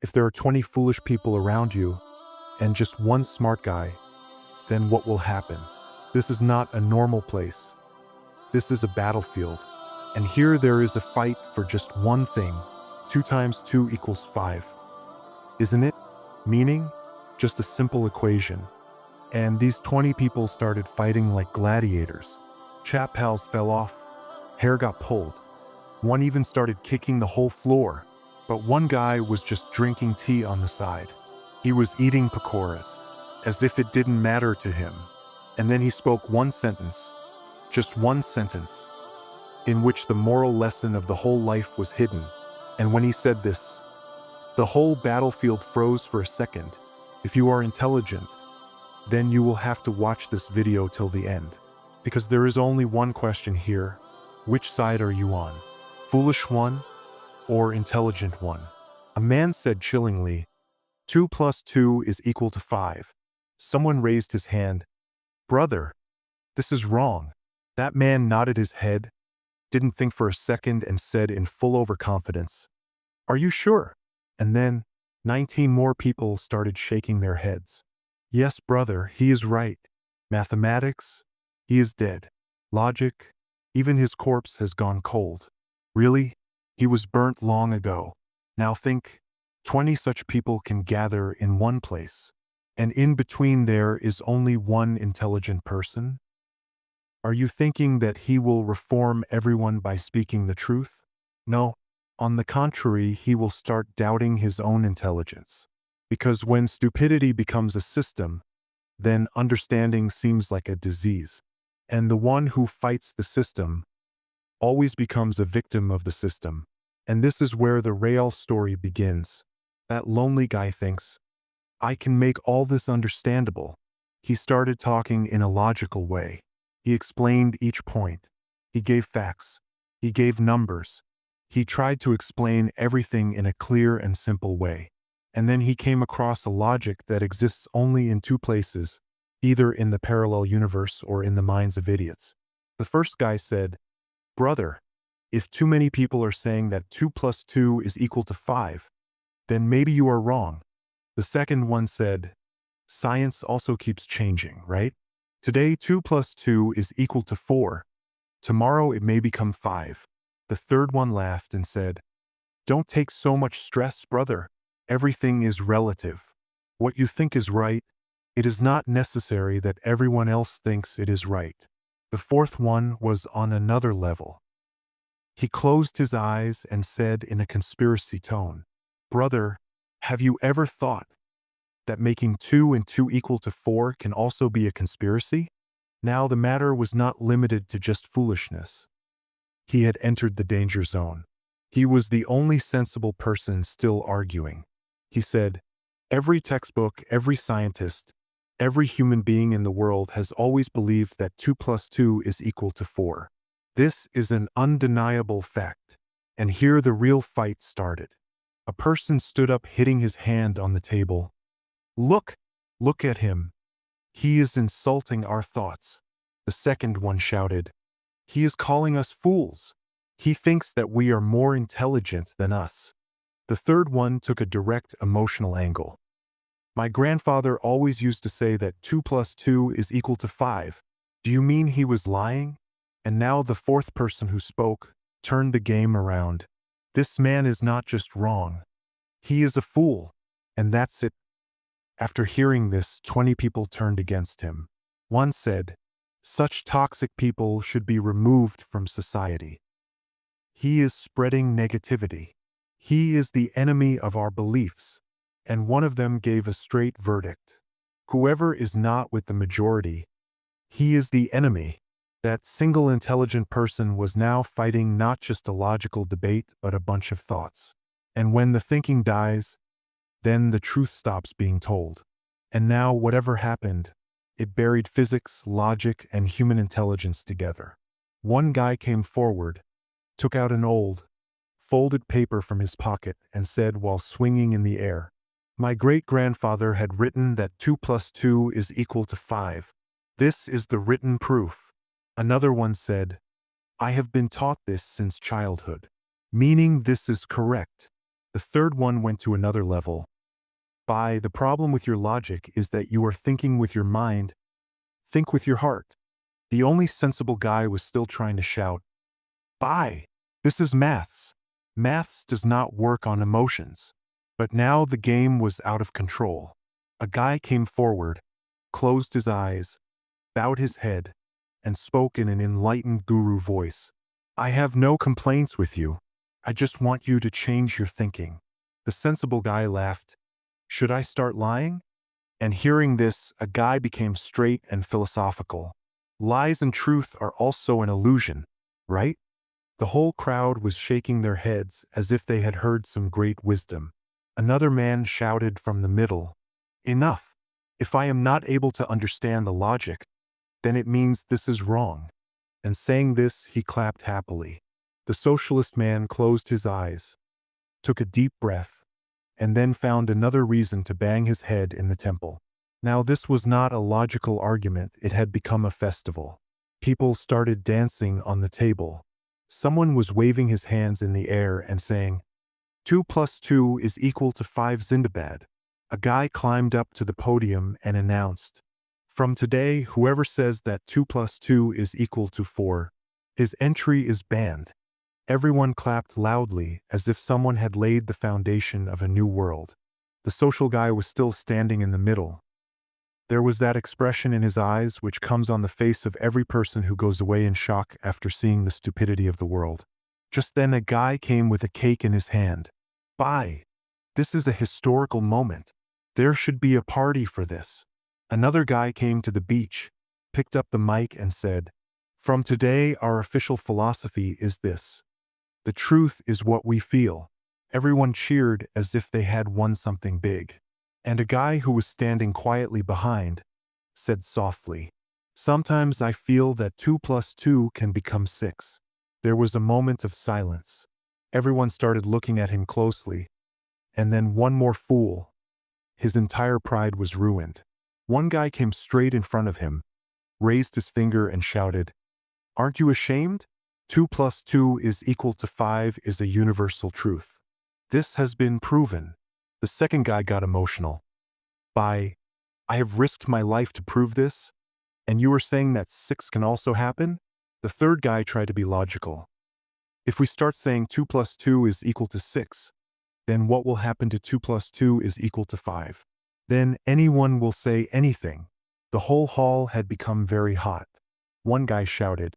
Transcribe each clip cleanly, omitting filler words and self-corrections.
If there are 20 foolish people around you and just one smart guy, then what will happen? This is not a normal place. This is a battlefield. And here there is a fight for just one thing. 2 times 2 equals 5. Isn't it? Meaning? Just a simple equation. And these 20 people started fighting like gladiators. Chat pals fell off. Hair got pulled. One even started kicking the whole floor. But one guy was just drinking tea on the side. He was eating pakoras, as if it didn't matter to him. And then he spoke one sentence, just one sentence, in which the moral lesson of the whole life was hidden. And when he said this, the whole battlefield froze for a second. If you are intelligent, then you will have to watch this video till the end. Because there is only one question here. Which side are you on? Foolish one or intelligent one? A man said chillingly, 2 plus 2 is equal to 5. Someone raised his hand. Brother, this is wrong. That man nodded his head, didn't think for a second, and said in full overconfidence, Are you sure? And then 19 more people started shaking their heads. Yes, brother, he is right. Mathematics, he is dead. Logic, even his corpse has gone cold. Really? He was burnt long ago. Now think, 20 such people can gather in one place, and in between there is only one intelligent person? Are you thinking that he will reform everyone by speaking the truth? No. On the contrary, he will start doubting his own intelligence. Because when stupidity becomes a system, then understanding seems like a disease. And the one who fights the system always becomes a victim of the system. And this is where the real story begins. That lonely guy thinks, I can make all this understandable. He started talking in a logical way. He explained each point. He gave facts. He gave numbers. He tried to explain everything in a clear and simple way. And then he came across a logic that exists only in 2 places, either in the parallel universe or in the minds of idiots. The first guy said, Brother, if too many people are saying that 2 plus 2 is equal to 5, then maybe you are wrong. The second one said, Science also keeps changing, right? Today 2 plus 2 is equal to 4. Tomorrow it may become 5. The third one laughed and said, Don't take so much stress, brother. Everything is relative. What you think is right, it is not necessary that everyone else thinks it is right. The fourth one was on another level. He closed his eyes and said in a conspiracy tone, Brother, have you ever thought that making 2 and 2 equal to 4 can also be a conspiracy? Now the matter was not limited to just foolishness. He had entered the danger zone. He was the only sensible person still arguing. He said, Every textbook, every scientist, every human being in the world has always believed that 2 plus 2 is equal to 4. This is an undeniable fact. And here the real fight started. A person stood up, hitting his hand on the table. Look at him. He is insulting our thoughts. The second one shouted, He is calling us fools. He thinks that we are more intelligent than us. The third one took a direct emotional angle. My grandfather always used to say that 2 plus 2 is equal to 5. Do you mean he was lying? And now the fourth person who spoke turned the game around. This man is not just wrong. He is a fool. And that's it. After hearing this, 20 people turned against him. One said, Such toxic people should be removed from society. He is spreading negativity. He is the enemy of our beliefs. And one of them gave a straight verdict. Whoever is not with the majority, he is the enemy. That single intelligent person was now fighting not just a logical debate, but a bunch of thoughts. And when the thinking dies, then the truth stops being told. And now whatever happened, it buried physics, logic, and human intelligence together. One guy came forward, took out an old, folded paper from his pocket, and said while swinging in the air, My great-grandfather had written that 2 plus 2 is equal to 5. This is the written proof. Another one said, I have been taught this since childhood, meaning this is correct. The third one went to another level. The problem with your logic is that you are thinking with your mind. Think with your heart. The only sensible guy was still trying to shout, This is maths. Maths does not work on emotions. But now the game was out of control. A guy came forward, closed his eyes, bowed his head, and spoke in an enlightened guru voice. I have no complaints with you. I just want you to change your thinking. The sensible guy laughed. Should I start lying? And hearing this, a guy became straight and philosophical. Lies and truth are also an illusion, right? The whole crowd was shaking their heads as if they had heard some great wisdom. Another man shouted from the middle, Enough! If I am not able to understand the logic, then it means this is wrong. And saying this, he clapped happily. The socialist man closed his eyes, took a deep breath, and then found another reason to bang his head in the temple. Now this was not a logical argument, it had become a festival. People started dancing on the table. Someone was waving his hands in the air and saying, 2 plus 2 is equal to 5 Zindabad. A guy climbed up to the podium and announced, From today, whoever says that 2 plus 2 is equal to 4, his entry is banned. Everyone clapped loudly as if someone had laid the foundation of a new world. The social guy was still standing in the middle. There was that expression in his eyes which comes on the face of every person who goes away in shock after seeing the stupidity of the world. Just then a guy came with a cake in his hand. This is a historical moment. There should be a party for this. Another guy came to the beach, picked up the mic and said, From today our official philosophy is this. The truth is what we feel. Everyone cheered as if they had won something big. And a guy who was standing quietly behind said softly, Sometimes I feel that 2 plus 2 can become 6. There was a moment of silence. Everyone started looking at him closely. And then one more fool. His entire pride was ruined. One guy came straight in front of him, raised his finger and shouted, Aren't you ashamed? 2 plus 2 is equal to 5 is a universal truth. This has been proven. The second guy got emotional. I have risked my life to prove this, and you are saying that 6 can also happen? The third guy tried to be logical. If we start saying 2 plus 2 is equal to 6, then what will happen to 2 plus 2 is equal to 5? Then anyone will say anything. The whole hall had become very hot. One guy shouted,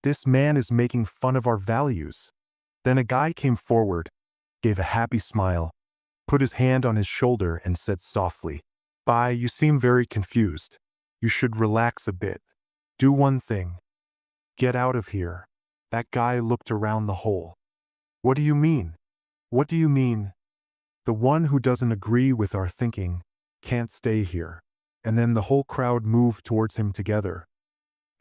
This man is making fun of our values. Then a guy came forward, gave a happy smile, put his hand on his shoulder and said softly, You seem very confused. You should relax a bit. Do one thing. Get out of here. That guy looked around the hole. What do you mean? What do you mean? The one who doesn't agree with our thinking can't stay here. And then the whole crowd moved towards him together.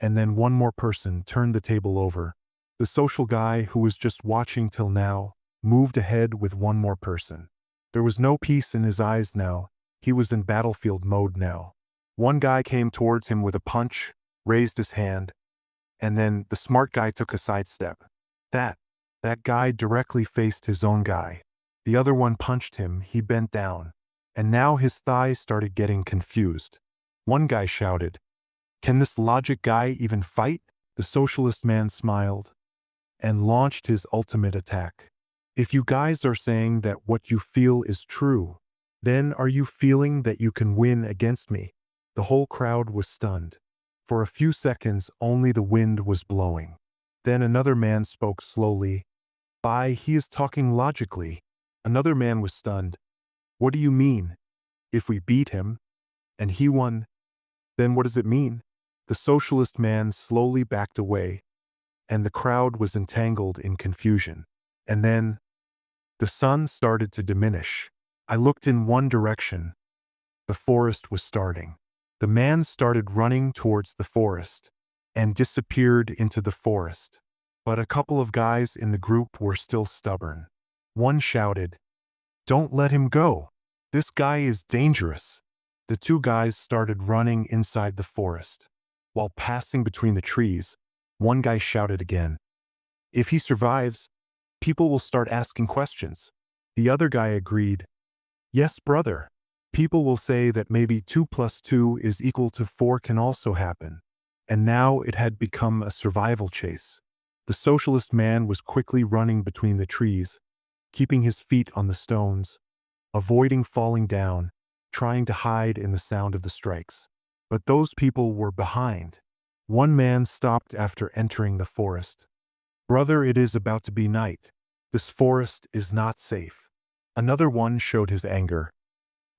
And then one more person turned the table over. The social guy who was just watching till now moved ahead with one more person. There was no peace in his eyes now. He was in battlefield mode now. One guy came towards him with a punch, raised his hand, and then the smart guy took a sidestep. That guy directly faced his own guy. The other one punched him, he bent down, and now his thighs started getting confused. One guy shouted, Can this logic guy even fight? The socialist man smiled and launched his ultimate attack. If you guys are saying that what you feel is true, then are you feeling that you can win against me? The whole crowd was stunned. For a few seconds, only the wind was blowing. Then another man spoke slowly. He is talking logically. Another man was stunned. What do you mean? If we beat him, and he won, then what does it mean? The socialist man slowly backed away, and the crowd was entangled in confusion. And then, the sun started to diminish. I looked in one direction. The forest was starting. The man started running towards the forest and disappeared into the forest. But a couple of guys in the group were still stubborn. One shouted, Don't let him go. This guy is dangerous. The two guys started running inside the forest. While passing between the trees, one guy shouted again, If he survives, people will start asking questions. The other guy agreed, "Yes, brother. People will say that maybe 2 plus 2 is equal to 4 can also happen." And now it had become a survival chase. The socialist man was quickly running between the trees, keeping his feet on the stones, avoiding falling down, trying to hide in the sound of the strikes. But those people were behind. One man stopped after entering the forest. "Brother, it is about to be night. This forest is not safe." Another one showed his anger.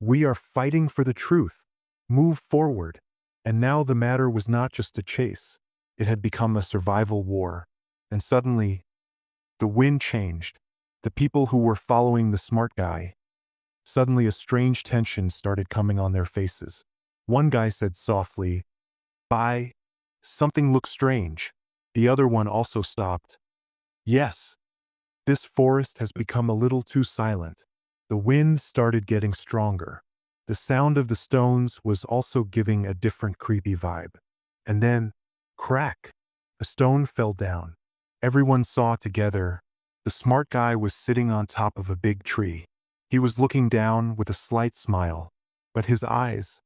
"We are fighting for the truth. Move forward." And now the matter was not just a chase. It had become a survival war. And suddenly, the wind changed. The people who were following the smart guy, suddenly a strange tension started coming on their faces. One guy said softly, "Bye. Something looks strange." The other one also stopped. "Yes. This forest has become a little too silent." The wind started getting stronger. The sound of the stones was also giving a different creepy vibe. And then, crack! A stone fell down. Everyone saw together. The smart guy was sitting on top of a big tree. He was looking down with a slight smile. But his eyes,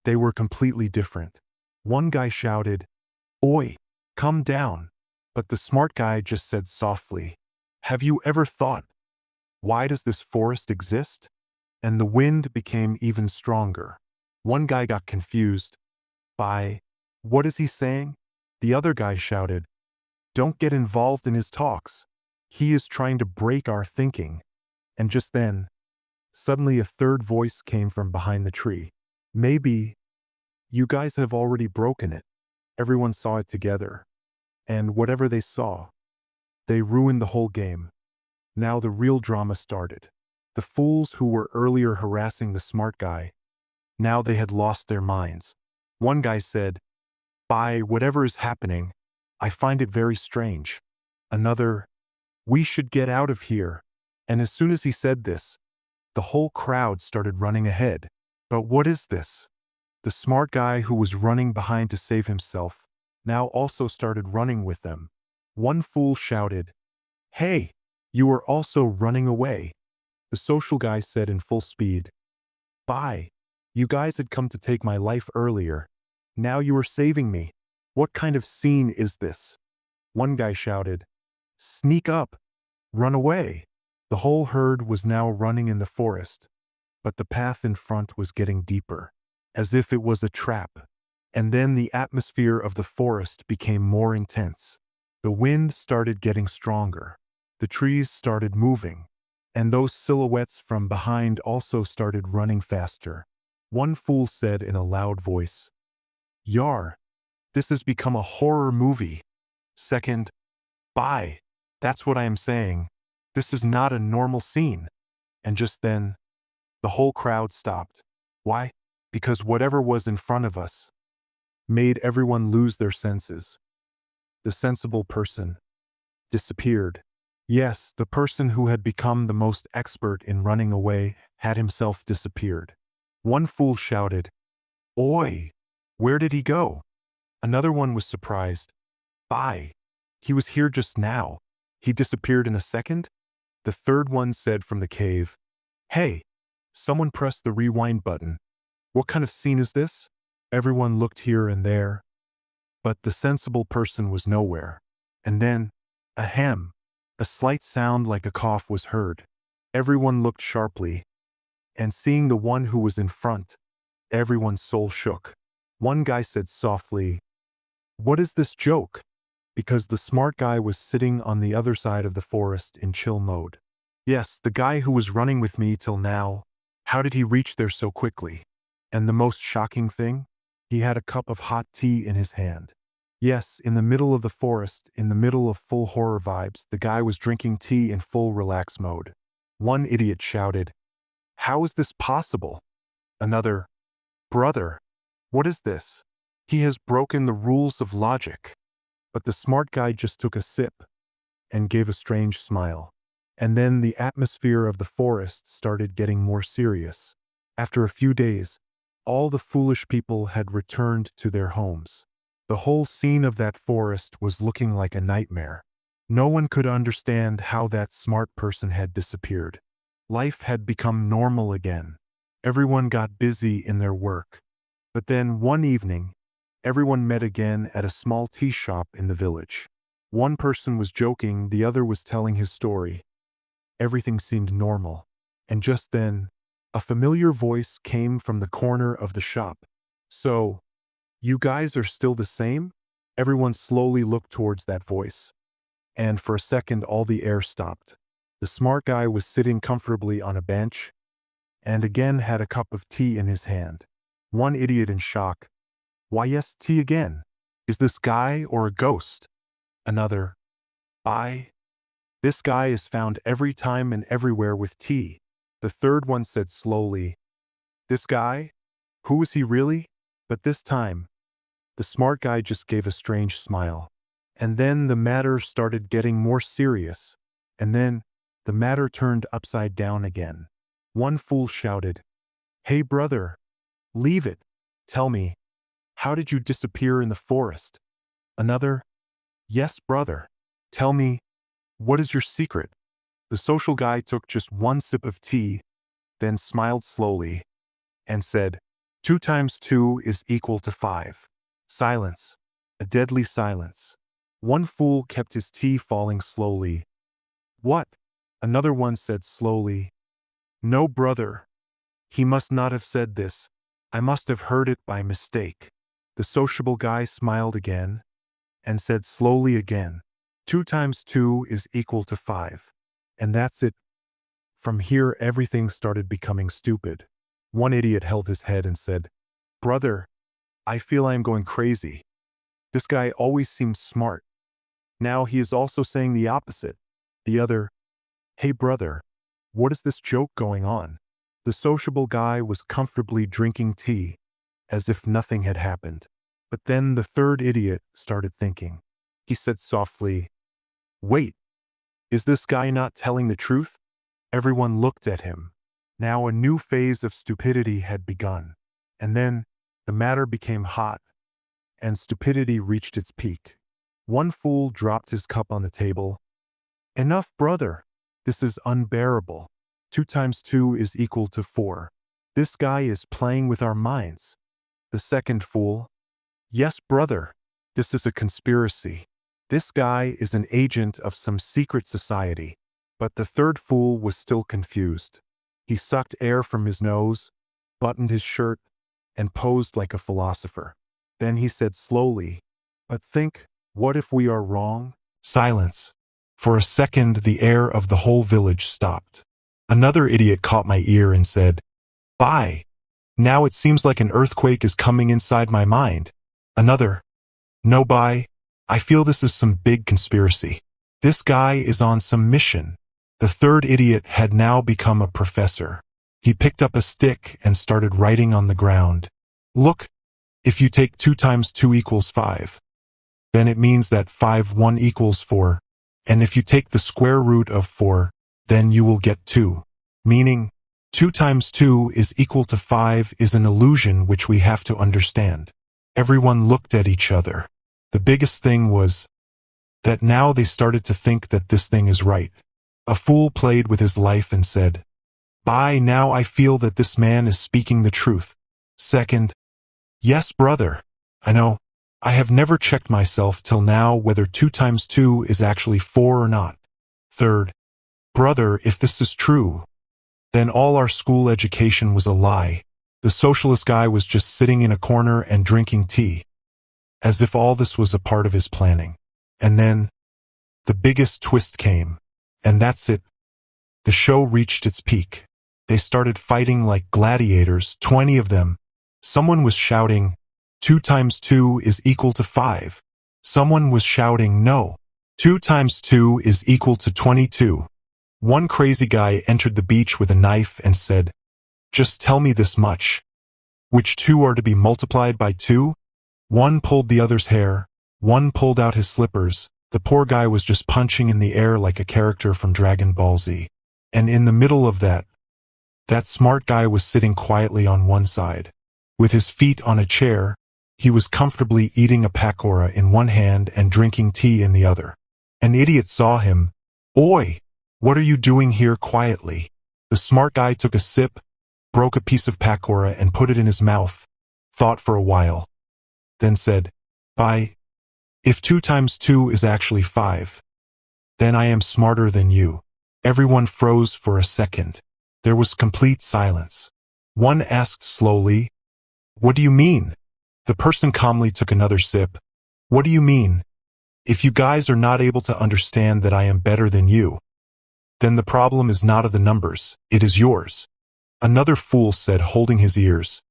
they were completely different. One guy shouted, "Oi, come down." But the smart guy just said softly, "Have you ever thought, why does this forest exist?" And the wind became even stronger. One guy got confused. "By, what is he saying?" The other guy shouted, "Don't get involved in his talks. He is trying to break our thinking." And just then, suddenly a third voice came from behind the tree. "Maybe you guys have already broken it." Everyone saw it together. And whatever they saw, they ruined the whole game. Now the real drama started. The fools who were earlier harassing the smart guy, now they had lost their minds. One guy said, "By whatever is happening, I find it very strange." Another, "We should get out of here." And as soon as he said this, the whole crowd started running ahead. But what is this? The smart guy who was running behind to save himself now also started running with them. One fool shouted, "Hey, you are also running away." The social guy said in full speed, "Bye. You guys had come to take my life earlier. Now you are saving me. What kind of scene is this?" One guy shouted, "Sneak up. Run away." The whole herd was now running in the forest, but the path in front was getting deeper, as if it was a trap. And then the atmosphere of the forest became more intense. The wind started getting stronger. The trees started moving. And those silhouettes from behind also started running faster. One fool said in a loud voice, "Yar, this has become a horror movie." Second, "Bye. That's what I am saying. This is not a normal scene." And just then, the whole crowd stopped. Why? Because whatever was in front of us made everyone lose their senses. The sensible person disappeared. Yes, the person who had become the most expert in running away had himself disappeared. One fool shouted, "Oi, where did he go?" Another one was surprised. "Bye. He was here just now. He disappeared in a second?" The third one said from the cave, "Hey, someone press the rewind button. What kind of scene is this?" Everyone looked here and there, but the sensible person was nowhere. And then, ahem, a slight sound like a cough was heard. Everyone looked sharply, and seeing the one who was in front, everyone's soul shook. One guy said softly, "What is this joke?" Because the smart guy was sitting on the other side of the forest in chill mode. "Yes, the guy who was running with me till now. How did he reach there so quickly?" And the most shocking thing? He had a cup of hot tea in his hand. Yes, in the middle of the forest, in the middle of full horror vibes, the guy was drinking tea in full relax mode. One idiot shouted, "How is this possible?" Another, "Brother, what is this? He has broken the rules of logic." But the smart guy just took a sip and gave a strange smile. And then the atmosphere of the forest started getting more serious. After a few days, all the foolish people had returned to their homes. The whole scene of that forest was looking like a nightmare. No one could understand how that smart person had disappeared. Life had become normal again. Everyone got busy in their work. But then one evening, everyone met again at a small tea shop in the village. One person was joking, the other was telling his story. Everything seemed normal. And just then, a familiar voice came from the corner of the shop. "So, you guys are still the same?" Everyone slowly looked towards that voice. And for a second, all the air stopped. The smart guy was sitting comfortably on a bench, and again had a cup of tea in his hand. One idiot in shock. "Why, yes, tea again. Is this guy or a ghost?" Another. "I. This guy is found every time and everywhere with tea." The third one said slowly, "This guy? Who is he really?" But this time, the smart guy just gave a strange smile. And then the matter started getting more serious. And then the matter turned upside down again. One fool shouted, "Hey brother, leave it. Tell me, how did you disappear in the forest?" Another, "Yes brother, tell me, what is your secret?" The social guy took just one sip of tea, then smiled slowly, and said, "2 times 2 is equal to 5. Silence. A deadly silence. One fool kept his tea falling slowly. "What?" Another one said slowly. "No, brother. He must not have said this. I must have heard it by mistake." The sociable guy smiled again, and said slowly again, "2 times 2 is equal to 5. And that's it. From here, everything started becoming stupid. One idiot held his head and said, "Brother, I feel I am going crazy. This guy always seemed smart. Now he is also saying the opposite." The other, "Hey brother, what is this joke going on?" The sociable guy was comfortably drinking tea, as if nothing had happened. But then the third idiot started thinking. He said softly, "Wait, is this guy not telling the truth?" Everyone looked at him. Now a new phase of stupidity had begun. And then the matter became hot, and stupidity reached its peak. One fool dropped his cup on the table. "Enough, brother. This is unbearable. 2 times 2 is equal to 4. This guy is playing with our minds." The second fool, "Yes, brother. This is a conspiracy. This guy is an agent of some secret society." But the third fool was still confused. He sucked air from his nose, buttoned his shirt, and posed like a philosopher. Then he said slowly, "But think, what if we are wrong?" Silence. For a second, the air of the whole village stopped. Another idiot caught my ear and said, "Bye. Now it seems like an earthquake is coming inside my mind." Another, "No, bye. I feel this is some big conspiracy. This guy is on some mission." The third idiot had now become a professor. He picked up a stick and started writing on the ground. "Look, if you take 2 times 2 equals 5, then it means that 5 1 equals 4. And if you take the square root of 4, then you will get 2. Meaning, 2 times 2 is equal to 5 is an illusion which we have to understand." Everyone looked at each other. The biggest thing was that now they started to think that this thing is right. A fool played with his life and said, "By now I feel that this man is speaking the truth." Second, "Yes, brother. I know. I have never checked myself till now whether 2 times 2 is actually 4 or not." Third, "Brother, if this is true, then all our school education was a lie. The socialist guy was just sitting in a corner and drinking tea, as if all this was a part of his planning." And then the biggest twist came. And that's it. The show reached its peak. They started fighting like gladiators, 20 of them. Someone was shouting, 2 times 2 is equal to 5. Someone was shouting, "No, 2 times 2 is equal to 22. One crazy guy entered the beach with a knife and said, "Just tell me this much. Which 2 are to be multiplied by 2? One pulled the other's hair. One pulled out his slippers. The poor guy was just punching in the air like a character from Dragon Ball Z. And in the middle of that smart guy was sitting quietly on one side. With his feet on a chair, he was comfortably eating a pakora in one hand and drinking tea in the other. An idiot saw him. "Oi, what are you doing here quietly?" The smart guy took a sip, broke a piece of pakora and put it in his mouth, thought for a while, then said, "Bye. If 2 times 2 is actually 5, then I am smarter than you." Everyone froze for a second. There was complete silence. One asked slowly, "What do you mean?" The person calmly took another sip. "What do you mean? If you guys are not able to understand that I am better than you, then the problem is not of the numbers, it is yours." Another fool said, holding his ears,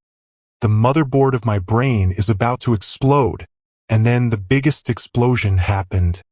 "The motherboard of my brain is about to explode." And then the biggest explosion happened.